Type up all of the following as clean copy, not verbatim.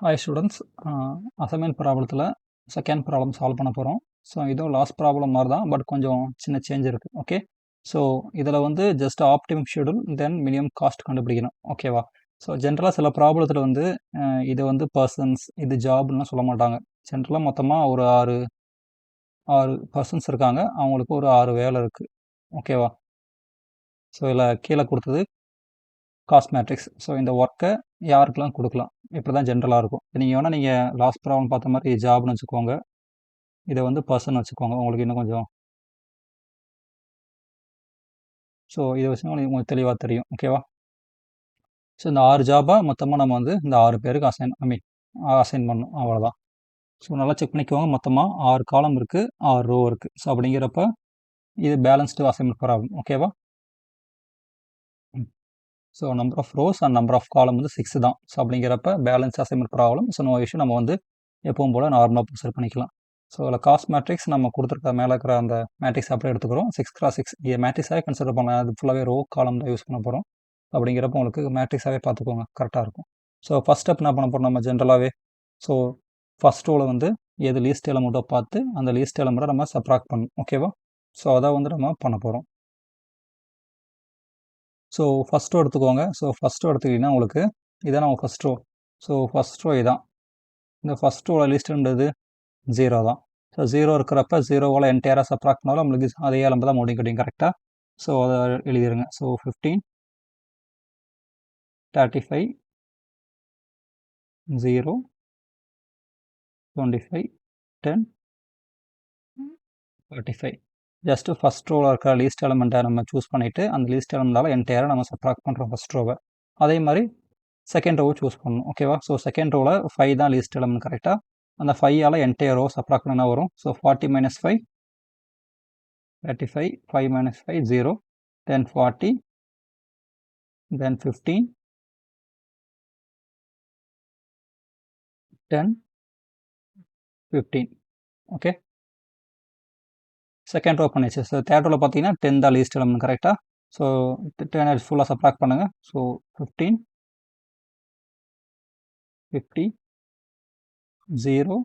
Hi students, assignment ப்ராப்ளத்தில் second problem solve பண்ண போகிறோம். ஸோ இதுவும் லாஸ்ட் ப்ராப்ளம் மாதிரி தான், பட் கொஞ்சம் சின்ன சேஞ்ச் இருக்குது. ஓகே, ஸோ இதில் வந்து ஜஸ்ட் ஆப்டிமம் ஷெடியூல் தென் மினிமம் காஸ்ட் கண்டுபிடிக்கணும். ஓகேவா? ஸோ ஜென்ரலாக சில ப்ராப்ளத்தில் வந்து இது வந்து பர்சன்ஸ், இது ஜாப்லாம் சொல்ல மாட்டாங்க. ஜென்ரலாக மொத்தமாக ஒரு ஆறு ஆறு பர்சன்ஸ் இருக்காங்க, அவங்களுக்கு ஒரு 6 வேலை இருக்குது. ஓகேவா? ஸோ இதில் கீழே கொடுத்தது காஸ்ட் மேட்ரிக்ஸ். ஸோ இந்த ஒர்க்கை யாருக்கெல்லாம் கொடுக்கலாம், இப்படி தான் ஜென்ரலாக இருக்கும். நீங்கள் வேணால் நீங்கள் லாஸ்ட் ப்ராப்ளம் பார்த்த மாதிரி ஜாப்னு வச்சுக்கோங்க, இதை வந்து பர்சன் வச்சுக்கோங்க, உங்களுக்கு இன்னும் கொஞ்சம். ஸோ இதை வச்சு உங்களுக்கு தெளிவாக தெரியும். ஓகேவா? ஸோ இந்த 6 ஜாபாக மொத்தமாக நம்ம வந்து இந்த 6 பேருக்கு அசைன் பண்ணணும், அவ்வளோதான். ஸோ நல்லா செக் பண்ணிக்கோங்க, மொத்தமாக 6 காலம் இருக்குது, 6 ரோ இருக்குது. ஸோ அப்படிங்கிறப்ப இது பேலன்ஸ்டு அசைன்மெண்ட் ப்ராப்ளம். ஓகேவா? So number of rows and number of column வந்து 6 தான். ஸோ அப்படிங்கிறப்ப balance assignment problem. So no issue, நம்ம வந்து எப்பவும் போல் நார்மலாக ப்ரொசீட் பண்ணிக்கலாம். ஸோ அதில் காஸ்ட் மேட்ரிக்ஸ் நம்ம கொடுத்துருக்க மேலே இருக்கிற அந்த மேட்ரிக்ஸ் அப்படியே எடுத்துக்கிறோம். 6x6 இது மேட்ரிக்ஸாகவே கன்சிடர் பண்ணலாம், அது ஃபுல்லாகவே ரோ காலம் தான் யூஸ் பண்ண போகிறோம். அப்படிங்கிறப்ப உங்களுக்கு மேட்ரிக்ஸாகவே பார்த்துக்கோங்க, கரெக்டாக இருக்கும். ஸோ ஃபஸ்ட் ஸ்டெப் என்ன பண்ண போகிறோம் நம்ம ஜென்ரலாகவே. ஸோ ஃபஸ்ட் ரோவில் வந்து எது லீஸ்ட் எலமெண்ட்டோ பார்த்து அந்த லீஸ்ட் எலமெண்ட்டை நம்ம சப்ராக்ட் பண்ணணும். ஓகேவா? ஸோ அதை வந்து நம்ம பண்ண போகிறோம். ஸோ ஃபஸ்ட் ரோ எடுத்துக்கோங்க. ஸோ ஃபஸ்ட் ரோ எடுத்துக்கிட்டிங்கன்னா உங்களுக்கு இதான் நம்ம first row. So first row இதான். இந்த ஃபஸ்ட் ரோவில் லிஸ்ட்டுன்றது 0 தான். ஸோ 0 இருக்கிறப்ப 0வால் என்டையராக சப்ராக்ட் பண்ணாலும் நம்மளுக்கு அதே எலம்பு தான் முடியும் கிடைக்கும், கரெக்டாக? ஸோ அதை எழுதிடுங்க. ஸோ 15, 35, 0, 25, 10, 35. ஜஸ்ட்டு ஃபஸ்ட் ரோவில் இருக்கிற லீஸ்ட் எலமெண்ட்டை நம்ம சூஸ் பண்ணிவிட்டு அந்த லீஸ்ட் எலமெண்டால் என்டையராக நம்ம சப்ராக்ட் பண்ணுறோம் ஃபஸ்ட் ரோவை. அதே மாதிரி செகண்ட் ரோவை சூஸ் பண்ணணும். ஓகேவா? ஸோ செகண்ட் ரோவில் 5 தான் லீஸ்ட் எலமெண்ட், கரெக்டாக? அந்த 5ஆல் என்டையர் ரோ சப்ராக்ட் பண்ண வரும். So 40 - 5, 35, 5 - 5, 0, then 40, then 15, 10, 15. Okay, second row பண்ணிச்சு. ஸோ தேர்ட் ரோவில் பார்த்தீங்கன்னா 10 தான் லீஸ்ட் எலமெண்ட், கரெக்டாக? ஸோ 10 ஃபுல்லாக சப்ராக்ட் பண்ணுங்கள். ஸோ 15, 50, 0,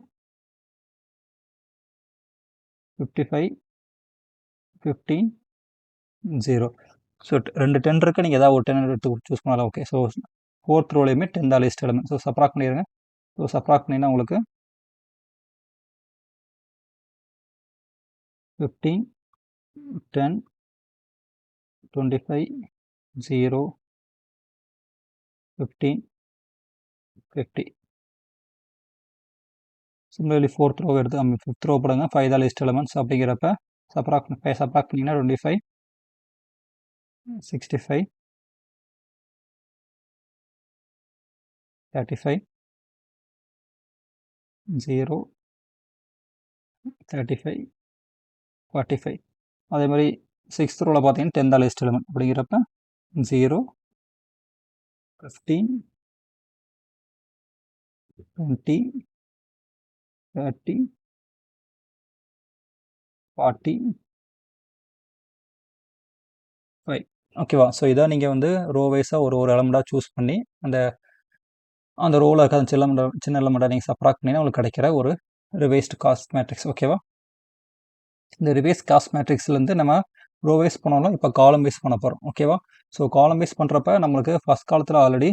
55, 15, 0. ஸோ 2 10 இருக்குது, நீங்கள் ஏதாவது ஒரு 10 எடுத்து சூஸ் பண்ணலாம். ஓகே, ஸோ ஃபோர்த் ரோலையுமே 10 தான் லீஸ்ட் எலமெண்ட். ஸோ சப்ராக்ட் பண்ணிடுங்க. ஸோ சப்ராக்ட் பண்ணிங்கன்னா உங்களுக்கு 15, 10, 25, 0, 15, 50. சிமிலர்லி ஃபோர்த் ரோ எடுத்து ஃபிஃப்த் ரோ போடுங்க. 5 தான் லிஸ்ட் எலமெண்ட்ஸ். அப்படிங்கிறப்ப சப்ராக்ட் பண்ணிங்கன்னா 25, 65, 35, 0, 35, 45. அதே மாதிரி சிக்ஸ்த் ரோவில் பார்த்தீங்கன்னா 10 தான் லிஸ்ட் எலமெண்ட். அப்படிங்கிறப்ப 0, 15, 20, 30, 40, 5. ஓகேவா? ஸோ இதான் நீங்கள் வந்து ரோ வைஸாக ஒரு ஒரு எலமெண்ட்டாக சூஸ் பண்ணி அந்த அந்த ரோவில் இருக்க அந்த சின்ன எலமெண்ட்டை நீங்கள் சப்ராக்ட் பண்ணிங்கன்னா உங்களுக்கு கிடைக்கிற ஒரு ரிவைஸ்டு காஸ்ட் மேட்ரிக்ஸ். ஓகேவா? இந்த ரிவைஸ் காஸ்ட் மேட்ரிக்ஸ்லேருந்து நம்ம ரோ வைஸ் பண்ணாலும் இப்போ காலம் வைஸ் பண்ண போகிறோம். ஓகேவா? ஸோ காலம் வைஸ் பண்ணுறப்ப நம்மளுக்கு ஃபஸ்ட் காலத்தில் ஆல்ரெடி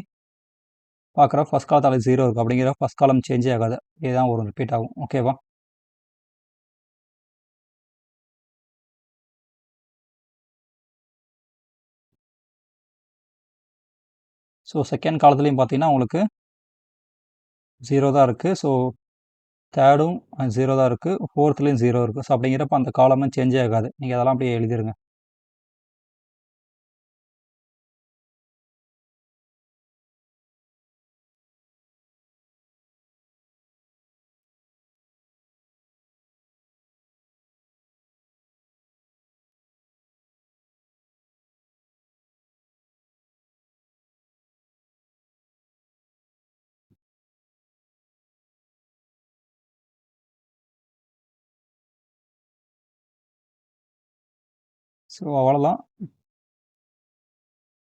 பார்க்குற ஃபஸ்ட் காலத்தில் 0 இருக்குது. அப்படிங்கிற ஃபஸ்ட் காலம் சேஞ்சே ஆகாது, இதுதான் ஒரு ரிப்பீட் ஆகும். ஓகேவா? ஸோ செகண்ட் காலத்துலேயும் பார்த்தீங்கன்னா உங்களுக்கு 0 தான் இருக்குது. ஸோ தேர்டும் 0 தான் இருக்குது, ஃபோர்த்துலேயும் 0 இருக்குது. ஸோ அப்படிங்கிறப்ப அந்த காலமும் சேஞ்சே ஆகாது. நீங்கள் அதெல்லாம் அப்படியே எழுதிருங்க. ஸோ அவ்வளோதான்.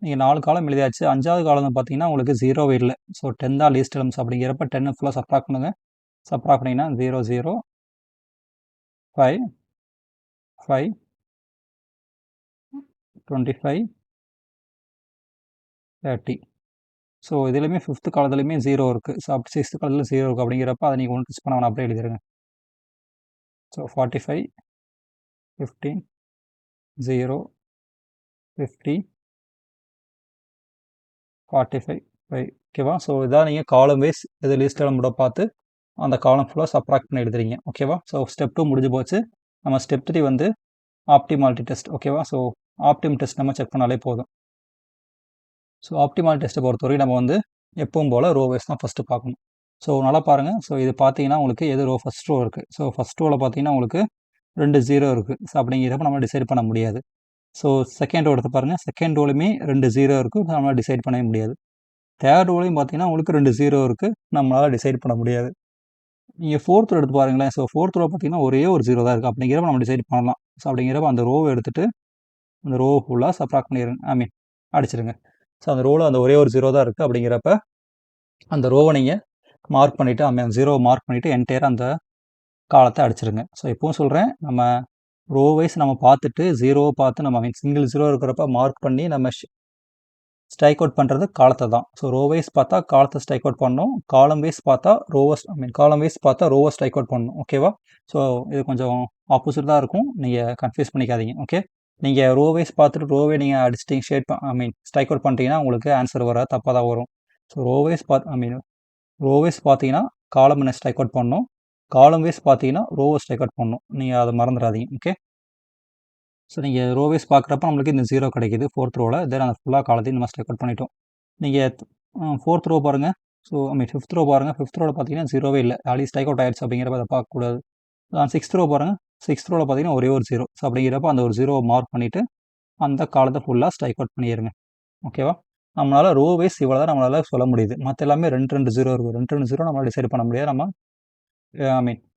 நீங்கள் 4 காலம் எழுதியாச்சு. 5வது காலம் பார்த்தீங்கன்னா உங்களுக்கு 0 இல்லை. ஸோ 10 தான் லீஸ்ட் எலிமெண்ட்ஸ் அப்படிங்கிறப்ப 10 ஃபுல்லாக சப்ராக்ட் பண்ணுங்க. சப்ராக்ட் பண்ணிங்கன்னா 0 0 5 5 25 30. ஸோ இதுலையுமே 5th காலத்துலையுமே 0 இருக்குது. ஸோ அப்படி 6th காலத்தில் 0 இருக்குது அப்படிங்கிறப்ப அதை நீங்கள் ஒன்றும் டச் பண்ண வேணாம், அப்படியே எழுதிருங்க. ஸோ 45 15 0 50 45 5. ஓகேவா? ஸோ இதான் நீங்கள் காலம் வைஸ் இது லிஸ்ட் எலமெண்ட்டை பார்த்து அந்த காலம் ஃபுல்லாக சப்ராக்ட் பண்ணி எழுதுறீங்க. ஓகேவா? ஸோ ஸ்டெப் 2 முடிஞ்சு போச்சு. நம்ம ஸ்டெப் 3 வந்து ஆப்டிமாலிட்டி டெஸ்ட். ஓகேவா? ஸோ ஆப்டிம் டெஸ்ட் நம்ம செக் பண்ணாலே போதும். ஸோ ஆப்டிமாலிட்டி டெஸ்ட்டை பொறுத்தவரைக்கும் நம்ம வந்து எப்பவும் போல் ரோ வைஸ் தான் ஃபஸ்ட்டு பார்க்கணும். ஸோ நல்லா பாருங்கள். ஸோ இது பார்த்தீங்கன்னா உங்களுக்கு எது ரோ ஃபஸ்ட் ரோ இருக்குது. ஸோ ஃபஸ்ட் ரோவில் பார்த்தீங்கன்னா உங்களுக்கு 2 0 இருக்குது. ஸோ அப்படிங்கிறப்ப நம்ம டிசைட் பண்ண முடியாது. ஸோ செகண்ட் ரோ எடுத்து பாருங்கள். செகண்ட் ரோலையுமே 2 0 இருக்குது. நம்மளால் டிசைட் பண்ணவே முடியாது. தேர்ட் ரோலையும் பார்த்தீங்கன்னா உங்களுக்கு 2 0 இருக்குது. நம்மளால் டிசைட் பண்ண முடியாது. நீங்கள் ஃபோர்த் ரோ எடுத்து பாருங்களேன். ஸோ ஃபோர்த் ரோ பார்த்தீங்கன்னா ஒரே ஒரு 0 தான் இருக்குது. அப்படிங்கிறப்ப நம்ம டிசைட் பண்ணலாம். ஸோ அப்படிங்கிறப்ப அந்த ரோவை எடுத்துகிட்டு அந்த ரோ ஃபுல்லாக சப்ராக்ட் பண்ணிடுங்க. அடிச்சிருங்க. ஸோ அந்த ரோவில் அந்த ஒரே ஒரு 0 தான் இருக்குது. அப்படிங்கிறப்ப அந்த ரோவை நீங்கள் மார்க் பண்ணிவிட்டு அந்த 0வை மார்க் பண்ணிவிட்டு என்டையராக அந்த காலத்தை அடிச்சிருங்க. ஸோ எப்பவும் சொல்கிறேன், நம்ம ரோ வைஸ் நம்ம பார்த்துட்டு 0வை பார்த்து நம்ம சிங்கிள் 0 இருக்கிறப்ப மார்க் பண்ணி நம்ம ஸ்ட்ரைக் அவுட் பண்ணுறது காலத்தை தான். ஸோ ரோ வைஸ் பார்த்தா காலத்தை ஸ்ட்ரைக் அவுட் பண்ணணும். காலம் வைஸ் பார்த்தா காலம் வைஸ் பார்த்தா ரோவை ஸ்ட்ரைக் அவுட் பண்ணணும். ஓகேவா? ஸோ இது கொஞ்சம் ஆப்போசிட் தான் இருக்கும். நீங்கள் கன்ஃபியூஸ் பண்ணிக்காதீங்க. ஓகே? நீங்கள் ரோ வைஸ் பார்த்துட்டு ரோவே நீங்கள் அடிச்சிட்டிங்க ஸ்ட்ரைக் அவுட் பண்ணிட்டீங்கன்னா உங்களுக்கு ஆன்சர் வர தப்பாக தான் வரும். So row wise row wise பார்த்தீங்கன்னா காலம் என்ன ஸ்ட்ரைக் அவுட் பண்ணணும். காலம் வைஸ் பார்த்தீங்கன்னா ரோவை ஸ்ட்ரைக் அவுட் பண்ணணும். நீங்கள் அதை மறந்துடாதீங்க. ஓகே? ஸோ நீங்கள் ரோ வைஸ் பார்க்குறப்ப நம்மளுக்கு இந்த 0 கிடைக்குது ஃபோர்த் ரோவில். தென் அந்த ஃபுல்லாக காலத்தையும் நம்ம ஸ்ட்ரைக் அவுட் பண்ணிட்டோம். நீங்கள் ஃபோர்த் ரோ பாருங்கள். ஸோ ஃபிஃப்த் ரோ பாருங்கள். ஃபிஃப்த் ரோவில் பார்த்தீங்கன்னா 0வே இல்லை. ஆல்ரெடி ஸ்ட்ரைக் அவுட் ஆயிடுச்சு. அப்படிங்கிறப்ப அதை பார்க்கக்கூடாது. சிக்ஸ்த் ரோ பாருங்கள். சிக்ஸ்த் ரோவில் பார்த்தீங்கன்னா ஒரே ஒரு 0. ஸோ அப்படிங்கிறப்ப அந்த ஒரு 0வை மார்க் பண்ணிவிட்டு அந்த காலத்தை ஃபுல்லாக ஸ்ட்ரைக் அவுட் பண்ணிடுங்க. ஓகேவா? நம்மளால் ரோ வைஸ் இவ்வளோ தான் நம்மளால் சொல்ல முடியுது. மற்ற எல்லாமே 2 2 0 இருக்குது. 2 2 0 நம்மளால் டிசைட் பண்ண முடியாது. நம்ம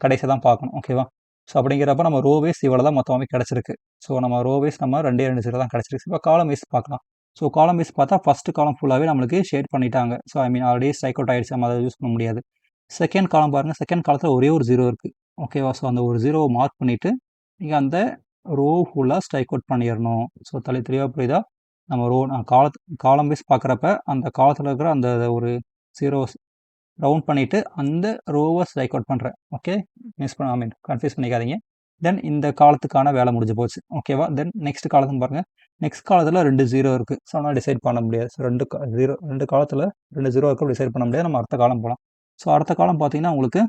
கடைசியாக தான் பார்க்கணும். ஓகேவா? ஸோ அப்படிங்கிறப்ப நம்ம ரோ வைஸ் இவ்வளோ தான் மொத்தமாகவே கிடச்சிருக்கு. ஸோ நம்ம ரோ வைஸ் நம்ம 2 2 0 தான் கிடச்சிருக்கு. இப்போ காலம் வைஸ் பார்க்கலாம். ஸோ காலம் வைஸ் பார்த்தா ஃபஸ்ட்டு காலம் ஃபுல்லாகவே நம்மளுக்கு ஷேட் பண்ணிட்டாங்க. ஸோ ஆல்ரெடி ஸ்ட்ரைக் அவுட் ஆகிடுச்சு. நம்ம அதை யூஸ் பண்ண முடியாது. செகண்ட் காலம் பாருங்கள். செகண்ட் காலத்தில் ஒரே ஒரு 0 இருக்குது. ஓகேவா? ஸோ அந்த ஒரு 0வை மார்க் பண்ணிவிட்டு நீங்கள் அந்த ரோ ஃபுல்லாக ஸ்ட்ரைக் அவுட் பண்ணிடணும். ஸோ தெளிவாக புரியுதா? நம்ம காலம் வைஸ் பார்க்குறப்ப அந்த காலத்தில் இருக்கிற அந்த ஒரு 0 ரவுண்ட் பண்ணிவிட்டு அந்த ரோவை ஸ்ட்ரைக் அவுட் பண்ணுறேன். ஓகே? கன்ஃபியூஸ் பண்ணிக்காதீங்க. தென் இந்த காலத்துக்கான வேலை முடிஞ்சு போச்சு. ஓகேவா? தென் நெக்ஸ்ட் காலத்துன்னு பாருங்கள். நெக்ஸ்ட் காலத்தில் 2 0 இருக்குது. ஸோ நம்மளால் டிசைட் பண்ண முடியாது. ஸோ 2 காலத்தில் 2 0 இருக்குது. டிசைட் பண்ண முடியாது. நம்ம அடுத்த காலம் போகலாம். ஸோ அடுத்த காலம் பார்த்தீங்கன்னா உங்களுக்கு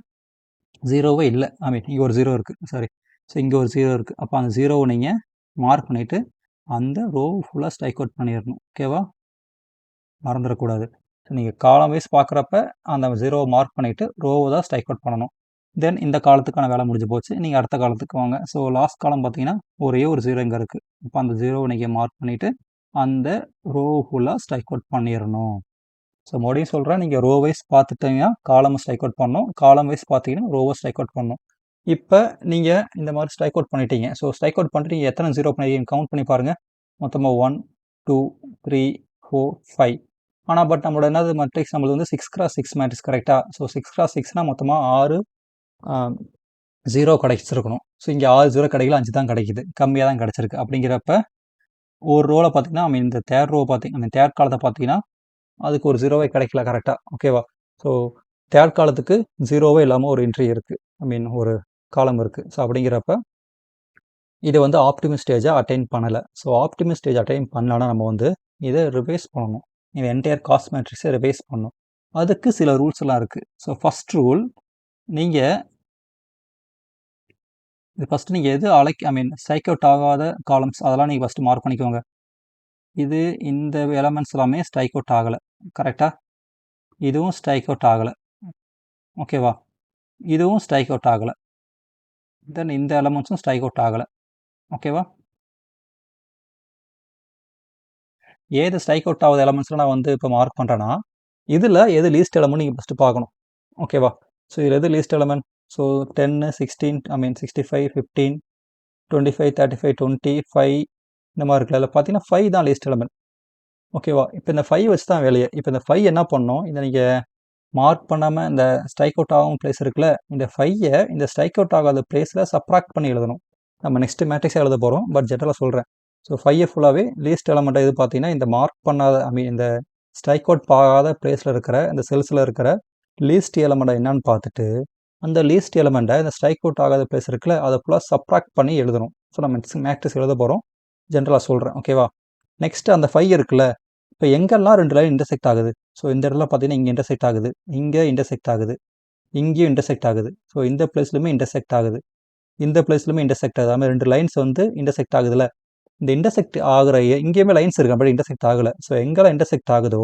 0வே இல்லை. இங்கே ஒரு 0 இருக்குது. சாரி. ஸோ இங்கே ஒரு 0 இருக்குது. அப்போ அந்த 0வை நீங்கள் மார்க் பண்ணிவிட்டு அந்த ரோவை ஃபுல்லாக ஸ்ட்ரைக் அவுட் பண்ணிடணும். ஓகேவா? மறந்துடக்கூடாது. ஸோ நீங்கள் காலம் வைஸ் பார்க்குறப்ப அந்த 0வை மார்க் பண்ணிவிட்டு ரோவை தான் ஸ்ட்ரைக் அவுட் பண்ணணும். தென் இந்த காலத்துக்கான வேலை முடிஞ்சு போச்சு. நீங்கள் அடுத்த காலத்துக்கு வாங்க. ஸோ லாஸ்ட் காலம் பார்த்தீங்கன்னா ஒரே ஒரு 0 இங்கே இருக்குது. இப்போ அந்த 0வை நீங்கள் மார்க் பண்ணிவிட்டு அந்த ரோ ஃபுல்லாக ஸ்ட்ரைக் அவுட் பண்ணிடணும். ஸோ மறுபடியும் சொல்கிறேன், நீங்கள் ரோ வைஸ் பார்த்துட்டீங்கன்னா காலம் ஸ்ட்ரைக் அவுட் பண்ணணும். காலம் வைஸ் பார்த்தீங்கன்னா ரோவை ஸ்ட்ரைக் அவுட் பண்ணணும். இப்போ நீங்கள் இந்த மாதிரி ஸ்ட்ரைக் அவுட் பண்ணிட்டீங்க. ஸோ ஸ்ட்ரைக் அவுட் பண்ணிட்டு நீங்கள் எத்தனை 0 பண்ணிருக்கீங்க கவுண்ட் பண்ணி பாருங்கள். மொத்தமாக 1 2 3 4 5. ஆனால் பட் நம்மளோட என்னது மேட்ரிக்ஸ் நம்மளுக்கு வந்து 6x6 மேட்ரிக்ஸ் கரெக்டாக. ஸோ 6x6னால் மொத்தமாக 6 0 கிடைச்சிருக்கணும். ஸோ இங்கே 6 0 கிடைக்கல, 5 தான் கிடைக்குது. கம்மியாக தான் கிடச்சிருக்கு. அப்படிங்கிறப்ப ஒரு ரோவில் பார்த்தீங்கன்னா இந்த தேர்ட் ரோ தேர்ட் காலத்தை பார்த்தீங்கன்னா அதுக்கு ஒரு 0வே கிடைக்கல கரெக்டாக. ஓகேவா? ஸோ தேர்ட் காலத்துக்கு 0வே இல்லாமல் ஒரு என்ட்ரி இருக்குது. ஒரு காலம் இருக்குது. ஸோ அப்படிங்கிறப்ப இதை வந்து ஆப்டிமம் ஸ்டேஜை அட்டைன் பண்ணலை. ஸோ ஆப்டிமம் ஸ்டேஜ் அட்டைன் பண்ணலன்னா நம்ம வந்து இதை ரிவைஸ் பண்ணணும். இந்த என்டையர் காஸ்ட் மேட்ரிக்ஸை ரிவைஸ் பண்ணணும். அதுக்கு சில ரூல்ஸ் எல்லாம் இருக்குது. ஸோ ஃபஸ்ட் ரூல், நீங்கள் எது ஸ்ட்ரைக் அவுட் ஆகாத காலம்ஸ் அதெல்லாம் நீங்கள் ஃபஸ்ட்டு மார்க் பண்ணிக்கோங்க. இந்த எலமெண்ட்ஸ் எல்லாமே ஸ்ட்ரைக் அவுட் ஆகலை. கரெக்டாக? இதுவும் ஸ்ட்ரைக் அவுட் ஆகலை. ஓகேவா? இதுவும் ஸ்ட்ரைக் அவுட் ஆகலை. தென் இந்த எலமெண்ட்ஸும் ஸ்ட்ரைக் அவுட் ஆகலை. ஓகேவா? ஏது ஸ்ட்ரைக் அவுட் ஆகாத எலமெண்ட்ஸில் நான் வந்து இப்போ மார்க் பண்ணுறேன்னா இதில் எது லீஸ்ட் எலமெண்ட் நீங்கள் ஃபஸ்ட்டு பார்க்கணும். ஓகேவா? ஸோ இதில் எது லீஸ்ட் எலமெண்ட்? ஸோ 10 16 65 15 25 35 25 இந்த மாதிரி இருக்குல்ல. அதில் பார்த்தீங்கன்னா 5 தான் லீஸ்ட் எலமெண்ட். ஓகேவா? இப்போ இந்த 5 வச்சு தான் வேலையே. இப்போ இந்த 5 என்ன பண்ணணும், இத நீங்க மார்க் பண்ணாம இந்த ஸ்ட்ரைக் அவுட் ஆகும் பிளேஸ் இருக்குல்ல, இந்த 5 இந்த ஸ்ட்ரைக் அவுட் ஆகாத பிளேஸில் சப்ராக்ட் பண்ணி எழுதணும். நம்ம நெக்ஸ்ட் மேட்ரிக்ஸாக எழுத போகிறோம், பட் ஜென்ரலாக சொல்கிறேன். ஸோ 5 ஃபுல்லாகவே லீஸ்ட் எலமெண்ட் எது பார்த்தீங்கன்னா, இந்த மார்க் பண்ணாத இந்த ஸ்ட்ரைக் அவுட் ஆகாத பிளேஸில் இருக்கிற இந்த செல்ஸில் இருக்கிற லீஸ்ட் எலமெண்ட் என்னன்னு பார்த்துட்டு, அந்த லீஸ்ட் எலமெண்ட்டை இந்த ஸ்ட்ரைக் அவுட் ஆகாத பிளேஸ் இருக்குல்ல, அதை ஃபுல்லாக சப்ராக்ட் பண்ணி எழுதணும். ஸோ நம்ம மேட்ரிக்ஸ் எழுத போகிறோம், ஜென்ரலாக சொல்கிறேன். ஓகேவா? நெக்ஸ்ட் அந்த 5 இருக்குல்ல, இப்போ எங்கெல்லாம் 2 லைன் இன்டர்செக்ட் ஆகுது. ஸோ இந்த இடத்துல பார்த்தீங்கன்னா இங்கே இன்டர்செக்ட் ஆகுது, இங்கே இன்டர்செக்ட் ஆகுது, இங்கேயும் இன்டர்செக்ட் ஆகுது. ஸோ இந்த பிளேஸ்லையுமே இன்டர்செக்ட் ஆகுது, இந்த பிளேஸ்லையுமே இன்டர்செக்ட் ஆகுது. அது மாதிரி 2 லைன்ஸ் வந்து இன்டர்செக்ட் ஆகுதுல்ல, இந்த இன்டர்செக்ட் ஆகிற இங்கேயுமே லைன்ஸ் இருக்கு, அப்படி இன்டர்செக்ட் ஆகலை. ஸோ எங்கெல்லாம் இன்டர்செக்ட் ஆகுதோ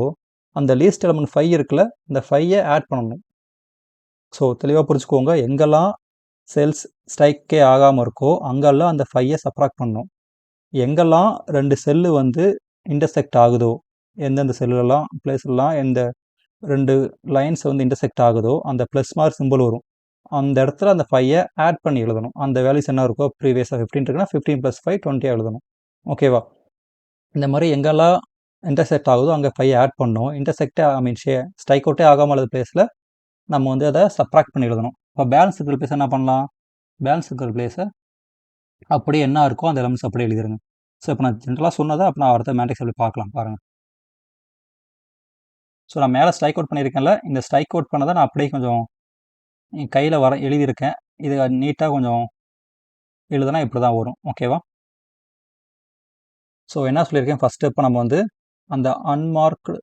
அந்த லீஸ்ட் எலமெண்ட் 5 இருக்குல்ல, இந்த 5 ஆட் பண்ணணும். ஸோ தெளிவாக புரிஞ்சுக்கோங்க, எங்கெல்லாம் செல்ஸ் ஸ்ட்ரைக்கே ஆகாமல் இருக்கோ அங்கெல்லாம் அந்த 5 சப்ராக்ட் பண்ணணும். எங்கெல்லாம் 2 செல்லு வந்து இன்டர்செக்ட் ஆகுதோ, எந்தெந்த செல்லுலலாம் பிளேஸ்லாம் எந்த 2 லைன்ஸ் வந்து இன்டர்செக்ட் ஆகுதோ அந்த ப்ளஸ் மார்க் சிம்பிள் வரும். அந்த இடத்துல அந்த 5 ஆட் பண்ணி எழுதணும். அந்த வேல்யூஸ் என்ன இருக்கோ, ப்ரீவியஸாக 15 இருக்குன்னா 15 + 5 20 எழுதணும். ஓகேவா? இந்த மாதிரி எங்கெல்லாம் இன்டர்செக்ட் ஆகுதோ அங்கே 5 ஆட் பண்ணணும். இன்டர்செக்டே ஸ்ட்ரைக் அவுட்டே ஆகாமல் உள்ள பிளேஸில் நம்ம வந்து அதை சப்ராக்ட் பண்ணி எழுதணும். இப்போ பேலன்ஸ் இருக்கிற பிளேஸ் என்ன பண்ணலாம், பேலன்ஸ் இருக்கிற பிளேஸை அப்படியே என்ன இருக்கோ அந்த எலமெண்ட்ஸ் அப்படியே எழுதிருங்க. ஸோ இப்போ நான் ஜென்ரலாக சொன்னதை அப்போ நான் அடுத்த மேட்ரிக்ஸ் எப்படி பார்க்கலாம் பாருங்கள். ஸோ நான் மேலே ஸ்ட்ரைக் அவுட் பண்ணியிருக்கேன்ல, இந்த ஸ்ட்ரைக் அவுட் பண்ணதை நான் அப்படியே கொஞ்சம் என் கையில் எழுதியிருக்கேன். இது நீட்டாக கொஞ்சம் எழுதுனா இப்படி தான் வரும். ஓகேவா? ஸோ என்ன சொல்லியிருக்கேன், ஃபஸ்ட் ஸ்டெப்பை நம்ம வந்து அந்த அன்மார்க்டு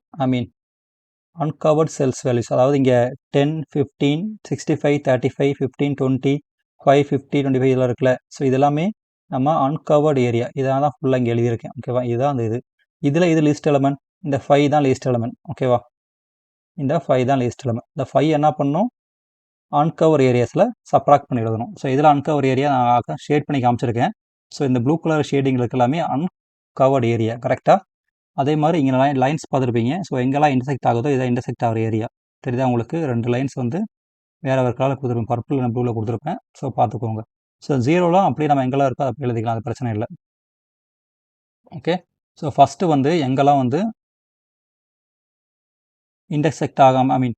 அன்கவர்ட் செல்ஸ் வேல்யூஸ், அதாவது இங்கே 10, 15, 65, 35, 15, 20, 5, 50, 25 இதெல்லாம் இருக்குல்ல. ஸோ இதெல்லாமே நம்ம அன்கவர்டு ஏரியா, இதெல்லாம் தான் ஃபுல்லாக இங்கே எழுதியிருக்கேன். ஓகேவா? இதுதான் அந்த இதில் இது லிஸ்ட் எலமெண்ட், இந்த 5 தான் லிஸ்ட் எலமெண்ட். ஓகேவா? இந்த 5 தான் லிஸ்ட் எலமெண்ட். இந்த 5 என்ன பண்ணணும், அன்கவர் ஏரியாஸில் சப்ராக்ட் பண்ணி எழுதணும். ஸோ இதில் அன்கவர் ஏரியா நான் ஷேட் பண்ணி காமிச்சிருக்கேன். ஸோ இந்த ப்ளூ கலர் ஷேடிங்களுக்கு எல்லாமே அன்கவர்டு ஏரியா. கரெக்டாக? அதே மாதிரி இங்கே லைன்ஸ் பார்த்துருப்பீங்க. ஸோ எங்கெல்லாம் இன்டர்செக்ட் ஆகுதோ இதை இன்டர்செக்ட் ஆகிற ஏரியா தெரியுதா உங்களுக்கு. 2 லைன்ஸ் வந்து வேறு வேறு கலரில் கொடுத்துருப்பேன், பர்பிள் அண்ட் ப்ளூவில் கொடுத்துருப்பேன். ஸோ பார்த்துக்கோங்க. ஸோ ஜீரோலாம் அப்படியே நம்ம எங்கெல்லாம் இருக்கோ அதை அப்படி எழுதிக்கலாம், அது பிரச்சனை இல்லை. ஓகே. ஸோ ஃபஸ்ட்டு வந்து எங்கெல்லாம் வந்து இன்டர்செக்ட் ஆகாமல்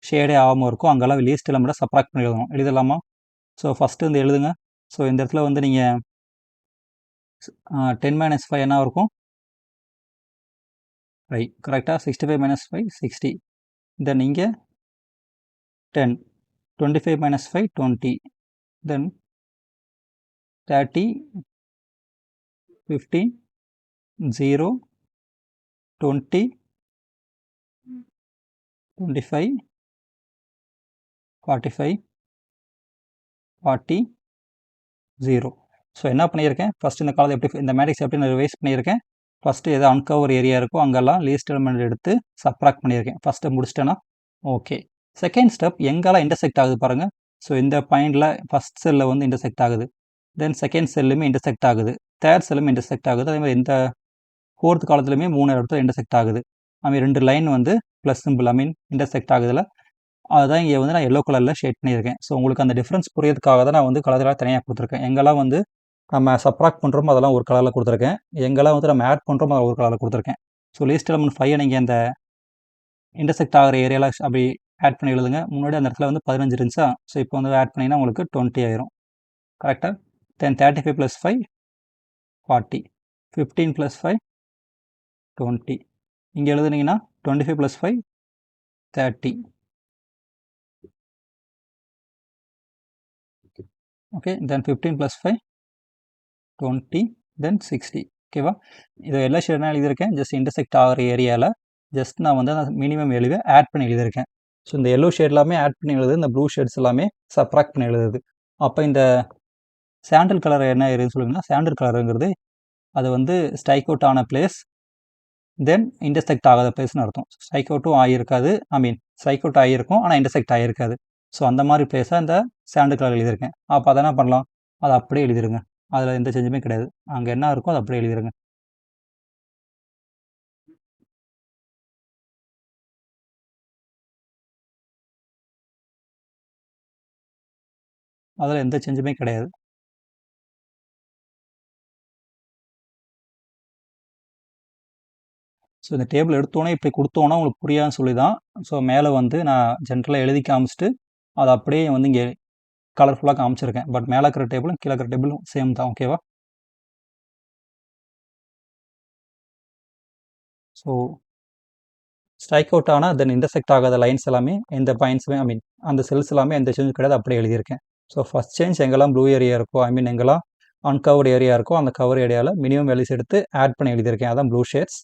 ஷேடே ஆகாமல் இருக்கும் அங்கெல்லாம் லீஸ்ட் எலமெண்ட்டை சப்ராக்ட் பண்ணி எழுதணும். எழுதலாமா? ஸோ ஃபஸ்ட்டு வந்து எழுதுங்க. ஸோ இந்த இடத்துல வந்து நீங்கள் 10 - 5 என்ன இருக்கும், 5. கரெக்டாக? 65 - 5 60. தென் இங்கே 10, 25 - 5 20, தென் 30, 15, 0, 20, 25, 45, 40, 0. ஸோ என்ன பண்ணியிருக்கேன், ஃபஸ்ட்டு இந்த காலத்தை எப்படி இந்த மேட்ரிக்ஸ் எப்படி நான் ரிவைஸ் பண்ணியிருக்கேன். ஃபஸ்ட்டு எது அன்கவர் ஏரியா இருக்கோ அங்கெல்லாம் லீஸ்ட் எலிமெண்ட் எடுத்து சப்ராக்ட் பண்ணியிருக்கேன். ஃபஸ்ட்டு முடிச்சிட்டேன்னா ஓகே. செகண்ட் ஸ்டெப் எங்கெல்லாம் இன்டர்செக்ட் ஆகுது பாருங்கள். ஸோ இந்த பாயிண்டில் ஃபஸ்ட் செல்லில் வந்து இன்டர்செக்ட் ஆகுது, தென் செகண்ட் செல்லுமே இன்டர்செக்ட் ஆகுது, தேர்ட் செல்லுமே இன்டர்செக்ட் ஆகுது. அதே மாதிரி இந்த ஃபோர்த் காலத்துலையுமே 3 இடத்துல இன்டர்செக்ட் ஆகுது. 2 லைன் வந்து ப்ளஸ் சிம்பிள் இன்டர்செக்ட் ஆகுதுல, அதுதான் இங்கே வந்து நான் எல்லோ கலரில் ஷேட் பண்ணியிருக்கேன். ஸோ உங்களுக்கு அந்த டிஃப்ரென்ஸ் புரியறதுக்காக தான் நான் வந்து கலராக தனியாக கொடுத்துருக்கேன். எங்கெல்லாம் வந்து நம்ம சப்ராக்ட் பண்ணுறோமோ அதெல்லாம் ஒரு கலரில் கொடுத்துருக்கேன், எங்கெல்லாம் வந்து நம்ம ஆட் பண்ணுறோமோ அதை ஒரு கலரில் கொடுத்துருக்கேன். ஸோ லீஸ்ட் எலமெண்ட் 5 நீங்கள் அந்த இன்டர்செக்ட் ஆகிற ஏரியாவில் அப்படி ஆட் பண்ணி எழுதுங்க. முன்னாடி அந்த இடத்துல வந்து 15 இருந்துச்சா, ஸோ இப்போ வந்து ஆட் பண்ணிங்கன்னா உங்களுக்கு 20 ஆயிரும். கரெக்டாக? தென் 35 + 5 40, 15 + 5 20. இங்கே எழுதுனீங்கன்னா 25 + 5 30. ஓகே. தென் 15 + 5 20, தென் 60. ஓகேவா? இது எல்லா ஷேட்னா எழுதியிருக்கேன், ஜஸ்ட் இன்டர்செக்ட் ஆகிற ஏரியாவில் ஜஸ்ட் நான் வந்து அந்த மினிமம் வேல்யூவை ஆட் பண்ணி எழுதியிருக்கேன். ஸோ இந்த எல்லோ ஷேட் எல்லாமே ஆட் பண்ணி எழுதுது, இந்த ப்ளூ ஷேட்ஸ் எல்லாமே சப்ராக்ட் பண்ணி எழுதுது. அப்போ இந்த சாண்டில் கலர் என்ன ஏரியான்னு சொல்லுங்கன்னா, சாண்டில் கலருங்கிறது அது வந்து ஸ்ட்ரைக் அவுட் ஆன பிளேஸ், தென் இன்டர்செக்ட் ஆகாத பிளேஸ்னு அர்த்தம். ஸ்ட்ரைக் அவுட்டும் ஆகியிருக்காது, ஸ்ட்ரைக் அவுட் ஆகியிருக்கும் ஆனால் இன்டர்செக்ட் ஆகியிருக்காது. ஸோ அந்த மாதிரி பிளேஸை இந்த சாண்டில் கலர் எழுதியிருக்கேன். அப்போ அதை என்ன பண்ணலாம், அதை அப்படியே எழுதிருங்க, அதில் எந்த சேஞ்சுமே கிடையாது. அங்கே என்ன இருக்கோ அதை அப்படியே எழுதிருங்க. அதில் எந்த சேஞ்சுமே கிடையாது. ஸோ இந்த டேபிள் எடுத்தோன்னே இப்படி கொடுத்தோன்னா உங்களுக்கு புரியாதுன்னு சொல்லி தான் ஸோ மேலே வந்து நான் ஜென்ரலாக எழுதி காமிச்சிட்டு அதை அப்படியே வந்து இங்கே கலர்ஃபுல்லாக காமிச்சிருக்கேன். பட் மேலே இருக்கிற டேபிளும் கீழே இருக்கிற டேபிளும் சேம் தான். ஓகேவா? ஸோ ஸ்ட்ரைக் அவுட் ஆனால் தென் இன்டர்செக்ட் ஆகாத லைன்ஸ் எல்லாமே இந்த பாயிண்ட்ஸுமே அந்த செல்ஸ் எல்லாமே எந்த சேஞ்சும் கிடையாது, அப்படியே எழுதியிருக்கேன். ஸோ ஃபஸ்ட் சேஞ்ச் எங்கெல்லாம் ப்ளூ ஏரியா இருக்கோ எங்கெல்லாம் அன்கவர்டு ஏரியா இருக்கோ அந்த கவர் ஏரியாவில் மினிமம் வேல்யூஸ் எடுத்து ஆட் பண்ணி எழுதியிருக்கேன். அதான் ப்ளூ ஷேட்ஸ்.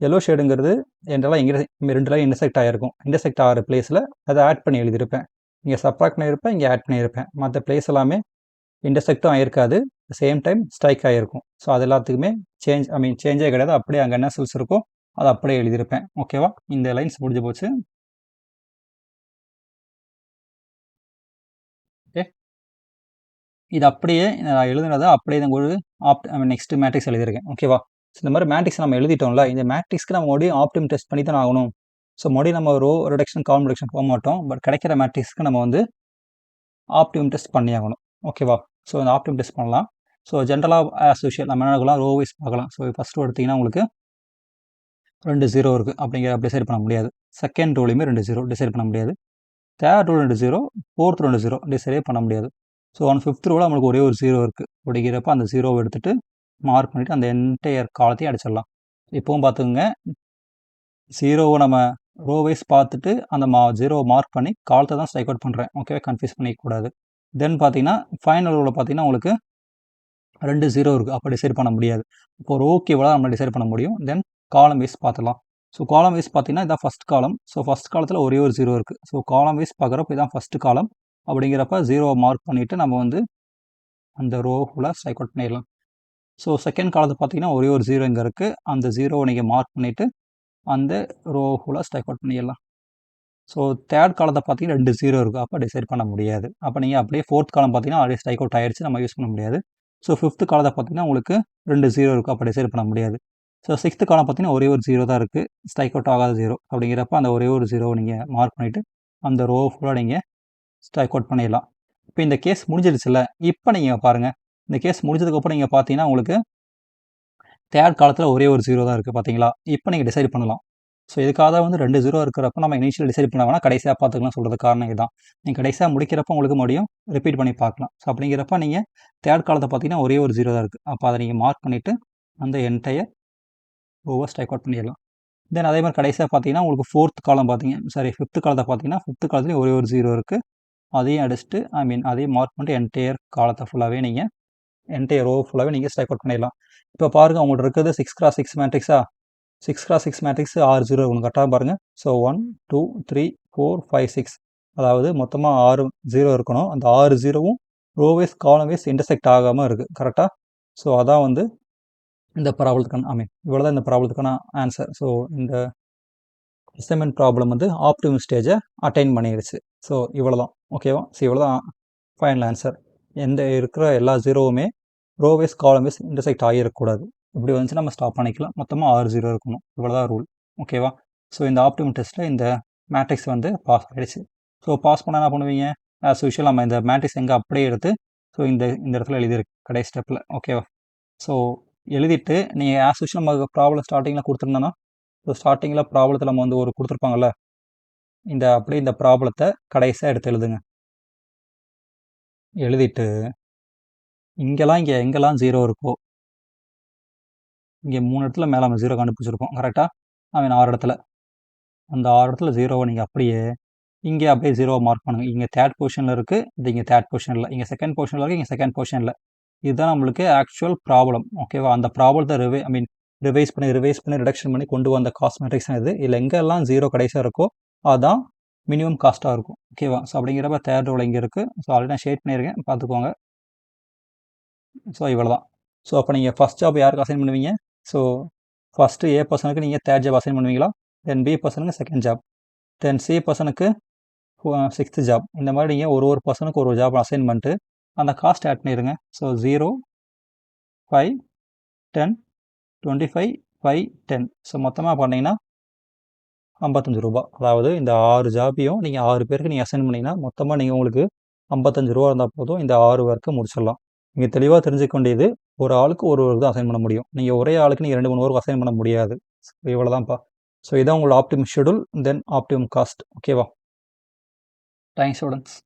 எல்லோ ஷேடுங்கிறது என்றெல்லாம் இங்கே ரெண்டு லைன் இன்டர்செக்ட் ஆகிருக்கும். இன்டர்செக்ட் ஆகிற பிளேஸில் அதை ஆட் பண்ணி எழுதியிருப்பேன். இங்கே சப்ராக்ட் பண்ணியிருப்பேன், இங்கே ஆட் பண்ணியிருப்பேன். மற்ற பிளேஸ் எல்லாமே இன்டர்செக்டும் ஆகிருக்காது, சேம் டைம் ஸ்ட்ரைக் ஆகிருக்கும். ஸோ அது எல்லாத்துக்குமே சேஞ்சே கிடையாது, அப்படியே அங்கே என்ன செல்ஸ் இருக்கோ அதை அப்படியே எழுதியிருப்பேன். ஓகேவா? இந்த லைன்ஸ் முடிஞ்சு போச்சு. ஓகே, இது அப்படியே நான் எழுதுனதை அப்படியே ஒரு நெக்ஸ்ட் மேட்ரிக்ஸ் எழுதியிருக்கேன். ஓகேவா? இந்த மாதிரி மேட்ரிக்ஸ் நம்ம எழுதிட்டோம்ல, இந்த மேட்ரிக்ஸ்க்கு நம்ம மறுபடியும் ஆப்டிம் டெஸ்ட் பண்ணி தான் ஆகணும். ஸோ மறுபடியும் நம்ம ரோ ரிடக்ஷன் காலம் ரிடக்ஷன் போக மாட்டோம். பட் கிடைக்கிற மேட்ரிக்ஸ்க்கு நம்ம வந்து ஆப்டிம் டெஸ்ட் பண்ணி ஆகணும். ஓகேவா? ஸோ இந்த ஆப்டிம் டெஸ்ட் பண்ணலாம். ஸோ ஜென்ரலாக ஆஸ் யூஷுவல் நம்ம என்ன ஆகலாம், ரோ வைஸ் பார்க்கலாம். ஸோ ஃபஸ்ட்டு எடுத்திங்கன்னா உங்களுக்கு 2 0 இருக்குது அப்படிங்கிற டிசைட் பண்ண முடியாது. செகண்ட் ரோலையுமே 2 0 டிசைட் பண்ண முடியாது. தேர்ட் ரோ 2 0, ஃபோர்த் 2 0 டிசைடே பண்ண முடியாது. ஸோ ஃபிஃப்த் ரோவில் நம்மளுக்கு ஒரே ஒரு 0 இருக்குது. அப்படிங்கிறப்ப அந்த 0வை எடுத்துகிட்டு மார்க் பண்ணிவிட்டு அந்த என்டையர் காலத்தையும் அடிச்சிடலாம். இப்போவும் பார்த்துக்குங்க, 0வை நம்ம ரோ வைஸ் பார்த்துட்டு அந்த 0வை மார்க் பண்ணி காலத்தை தான் ஸ்ட்ரைக் அவுட் பண்ணுறேன். ஓகே, கன்ஃபியூஸ் பண்ணிக்கக்கூடாது. தென் பார்த்தீங்கன்னா ஃபைனல் ரோவில் பார்த்தீங்கன்னா உங்களுக்கு 2 0 இருக்குது. அப்போ டிசைட் பண்ண முடியாது. இப்போ ஒரு ஓகேவா நம்ம டிசைட் பண்ண முடியும். தென் காலம் வைஸ் பார்த்துலாம். ஸோ காலம் வைஸ் பார்த்தீங்கன்னா இதான் ஃபஸ்ட் காலம். ஸோ ஃபஸ்ட் காலத்தில் ஒரே ஒரு 0 இருக்குது. ஸோ காலம் வைஸ் பார்க்குறப்ப இதான் ஃபஸ்ட்டு காலம். அப்படிங்கிறப்ப 0வை மார்க் பண்ணிவிட்டு நம்ம வந்து அந்த ரோ ஃபுல்லாக ஸ்ட்ரைக் அவுட் பண்ணிடலாம். ஸோ செகண்ட் காலத்தை பார்த்தீங்கன்னா ஒரே ஒரு 0 இங்கே இருக்குது. அந்த 0வை நீங்கள் மார்க் பண்ணிவிட்டு அந்த ரோ ஃபுல்லாக ஸ்ட்ரைக் அவுட் பண்ணிடலாம். ஸோ தேர்ட் காலத்தை பார்த்தீங்கன்னா 2 0 இருக்குது. அப்போ டிசைட் பண்ண முடியாது. அப்போ நீங்கள் அப்படியே ஃபோர்த் காலம் பார்த்தீங்கன்னா அப்படியே ஸ்ட்ரைக் அவுட் ஆயிடுச்சு, நம்ம யூஸ் பண்ண முடியாது. ஸோ ஃபிஃப்த் காலத்தை பார்த்தீங்கன்னா உங்களுக்கு 2 0 இருக்குது. அப்போ டிசைட் பண்ண முடியாது. ஸோ சிக்ஸ்த்து காலம் பார்த்தீங்கன்னா ஒரே ஒரு 0 தான் இருக்குது, ஸ்ட்ரைக் அவுட் ஆகாத 0. அப்படிங்கிறப்ப அந்த ஒரே ஒரு 0வை நீங்கள் மார்க் பண்ணிவிட்டு அந்த ரோ ஃபுல்லாக நீங்கள் ஸ்ட்ரைக் அவுட் பண்ணிடலாம். இப்போ இந்த கேஸ் முடிஞ்சிடுச்சுல்ல, இப்போ நீங்கள் பாருங்கள், இந்த கேஸ் முடிஞ்சதுக்கப்புறம் நீங்கள் பார்த்தீங்கன்னா உங்களுக்கு தேர்ட் காலத்தில் ஒரே ஒரு 0 தான் இருக்குது. பார்த்தீங்களா? இப்போ நீங்கள் டிசைட் பண்ணலாம். ஸோ இதுக்காக தான் வந்து 2 0 இருக்கிறப்ப நம்ம இனிஷியல் டிசைட் பண்ண வேணால் கடைசியாக பார்த்துக்கலாம் சொல்கிறது காரணம் இதுதான். நீங்கள் கடைசியாக முடிக்கிறப்ப உங்களுக்கு மறுபடியும் ரிப்பீட் பண்ணி பார்க்கலாம். ஸோ அப்படிங்கிறப்ப நீங்கள் தேர்ட் காலத்தை பார்த்தீங்கன்னா ஒரே ஒரு 0 தான் இருக்குது. அப்போ அதை நீங்கள் மார்க் பண்ணிவிட்டு அந்த என்டையர் ரோவை ஸ்ட்ரைக் அவுட் பண்ணிடலாம். தென் அதே மாதிரி கடைசியாக பார்த்தீங்கன்னா உங்களுக்கு ஃபிஃப்த் காலத்தை பார்த்தீங்கன்னா ஃபிஃப்த் காலத்துலேயும் ஒரே ஒரு 0 இருக்குது. அதையும் அடிச்சுட்டு அதையும் மார்க் பண்ணிட்டு என்டையர் காலத்தை ஃபுல்லாகவே நீங்கள் என்டையர் ரோ ஃபுல்லாகவே நீங்கள் ஸ்ட்ரைக் அவுட் பண்ணிடலாம். இப்போ பாருங்கள், உங்கள்கிட்ட இருக்கிறது 6x6 மேட்ரிக்ஸா? 6x6 மேட்ரிக்ஸ் 6 0 ஒன்று கரெக்டாக பாருங்கள். ஸோ 1 2 3 4 5 6, அதாவது மொத்தமாக 6 0 இருக்கணும். அந்த 6 0வும் row wise column wise intersect ஆகாமல் இருக்குது. கரெக்டாக? ஸோ அதான் வந்து இந்த ப்ராப்ளத்துக்கான இவ்வளோ தான் இந்த ப்ராப்ளத்துக்கான ஆன்சர். ஸோ இந்த அசைன்மெண்ட் ப்ராப்ளம் வந்து ஆப்டிமம் ஸ்டேஜை அட்டைன் பண்ணிடுச்சு. ஸோ இவ்வளோ தான். ஓகேவா? ஸோ இவ்வளோ தான் ஃபைனல் ஆன்சர். எந்த இருக்கிற எல்லா 0வுமே row wise column wise intersect ஆகிடக்கூடாது. இப்படி வந்துச்சு நம்ம ஸ்டாப் பண்ணிக்கலாம். மொத்தமாக 6 0 இருக்கணும். இவ்வளோ தான் ரூல். ஓகேவா? ஸோ இந்த ஆப்டிமம் டெஸ்ட்டில் இந்த மேட்ரிக்ஸ் வந்து பாஸ் ஆகிடுச்சு. ஸோ பாஸ் பண்ணால் என்ன பண்ணுவீங்க? ஆஸ் யூஷுவல் நம்ம இந்த மேட்ரிக்ஸ் எங்கே அப்படியே எடுத்து ஸோ இந்த இடத்துல எழுதியிருக்கு கடைசி ஸ்டெப்பில். ஓகேவா? ஸோ எழுதிட்டு நீங்கள் ஆஸ் யூஷுவல் நம்ம ப்ராப்ளம் ஸ்டார்டிங்கில் கொடுத்துருந்தோன்னா, ஸோ ஸ்டார்டிங்கில் ப்ராப்ளத்தில் நம்ம வந்து ஒரு கொடுத்துருப்பாங்கல்ல, அப்படியே இந்த ப்ராப்ளத்தை கடைசியாக எடுத்து எழுதுங்க. எழுதிட்டு இங்கே எங்கெல்லாம் 0 இருக்கோ, இங்கே 3 இடத்துல மேலே நம்ம 0 கண்டுபிடிச்சிருப்போம். கரெக்டாக? 6 இடத்துல. அந்த 6 இடத்துல 0வை நீங்கள் அப்படியே இங்கே அப்படியே 0வை மார்க் பண்ணுங்கள். இங்கே தேர்ட் பொசிஷனில் இருக்குது, இது இங்கே தேர்ட் பொசிஷனில், இங்கே செகண்ட் பொசிஷனில் இருக்குது, இங்கே செகண்ட் பொசிஷனில். இதுதான் நம்மளுக்கு ஆக்சுவல் ப்ராப்ளம். ஓகேவா? அந்த ப்ராப்ளத்தை ரிவைஸ் பண்ணி ரிடக்ஷன் பண்ணி கொண்டு வந்த காஸ்ட் மேட்ரிக்ஸ் இது. இதில் எங்கெல்லாம் 0 கடைசியாக இருக்கோ அதுதான் மினிமம் காஸ்ட்டாக இருக்கும். ஓகேவா? ஸோ அப்படிங்கிறப்ப தேர்ட் ரோல் இங்கே இருக்குது. ஸோ ஆல்ரெடி நான் ஷேட் பண்ணியிருக்கேன், பார்த்துக்கோங்க. ஸோ இவ்வளோ தான். ஸோ அப்போ நீங்கள் ஃபஸ்ட் ஜாப் யாருக்கு அசைன் பண்ணுவீங்க? ஸோ ஃபஸ்ட்டு ஏ பர்சனுக்கு நீங்கள் தேர்ட் ஜாப் அசைன் பண்ணுவீங்களா? தென் பி பர்சனுக்கு செகண்ட் ஜாப், தென் சி பர்சனுக்கு சிக்ஸ்த் ஜாப். இந்த மாதிரி நீங்கள் ஒரு பர்சனுக்கு ஒரு ஜாப் அசைன் பண்ணிட்டு அந்த காஸ்ட் ஆட் பண்ணிடுங்க. ஸோ 0 5 10 25 5 10. ஸோ மொத்தமாக பண்ணிங்கன்னா 55 ரூபா. அதாவது இந்த 6 ஜாப்பையும் நீங்கள் 6 பேருக்கு நீங்கள் அசைன் பண்ணிங்கன்னா மொத்தமாக நீங்கள் உங்களுக்கு 55 ரூபா இருந்தால் போதும், இந்த 6 ஒர்க்கை முடிச்சிடலாம். நீங்கள் தெளிவாக தெரிஞ்சுக்க வேண்டியது, ஒரு ஆளுக்கு ஒரு ஒர்க் தான் அசைன் பண்ண முடியும். நீங்கள் ஒரே ஆளுக்கு நீங்கள் 2 3 ஒர்க் அசைன் பண்ண முடியாது. இவ்வளோ தான்ப்பா. ஸோ இதான் உங்களோட ஆப்டிமம் ஷெடியூல் தென் ஆப்டிமம் காஸ்ட். ஓகேவா? Thanks students.